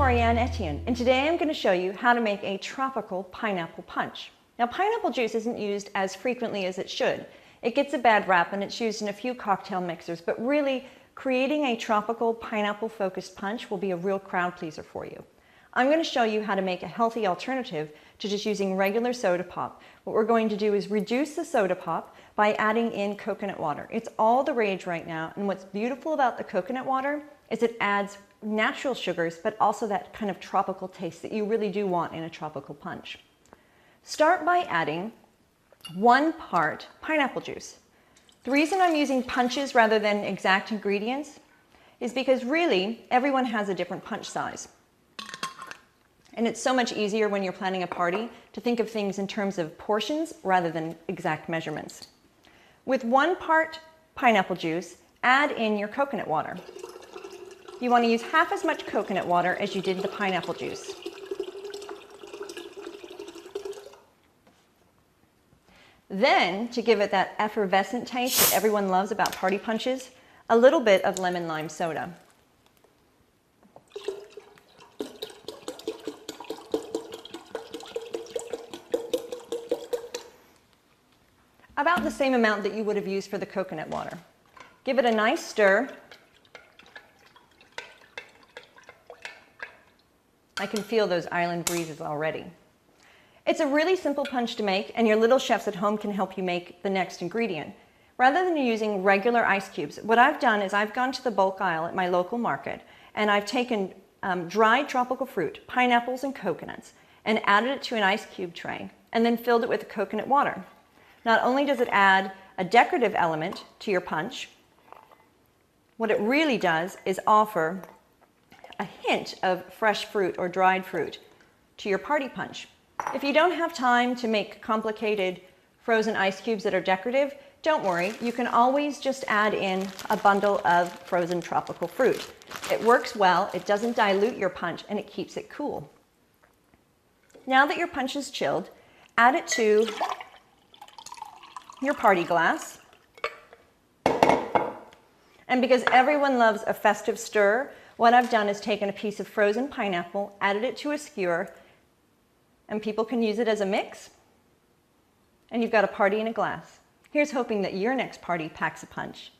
Ariane Etienne, and today I'm going to show you how to make a tropical pineapple punch. Now, pineapple juice isn't used as frequently as it should. It gets a bad rap and it's used in a few cocktail mixers, but really creating a tropical pineapple-focused punch will be a real crowd pleaser for you. I'm going to show you how to make a healthy alternative to just using regular soda pop. What we're going to do is reduce the soda pop by adding in coconut water. It's all the rage right now, and what's beautiful about the coconut water is it adds natural sugars, but also that kind of tropical taste that you really do want in a tropical punch. Start by adding 1 part pineapple juice. The reason I'm using punches rather than exact ingredients is because really everyone has a different punch size. And it's so much easier when you're planning a party to think of things in terms of portions rather than exact measurements. With 1 part pineapple juice, add in your coconut water. You want to use half as much coconut water as you did the pineapple juice. Then, to give it that effervescent taste that everyone loves about party punches, a little bit of lemon lime soda. About the same amount that you would have used for the coconut water. Give it a nice stir. I can feel those island breezes already. It's a really simple punch to make, and your little chefs at home can help you make the next ingredient. Rather than using regular ice cubes, what I've done is I've gone to the bulk aisle at my local market, and I've taken dried tropical fruit, pineapples and coconuts, and added it to an ice cube tray, and then filled it with coconut water. Not only does it add a decorative element to your punch, what it really does is offer a hint of fresh fruit or dried fruit to your party punch. If you don't have time to make complicated frozen ice cubes that are decorative, don't worry, you can always just add in a bundle of frozen tropical fruit. It works well, it doesn't dilute your punch, and it keeps it cool. Now that your punch is chilled, add it to your party glass. And because everyone loves a festive stir, what I've done is taken a piece of frozen pineapple, added it to a skewer, and people can use it as a mix, and you've got a party in a glass. Here's hoping that your next party packs a punch.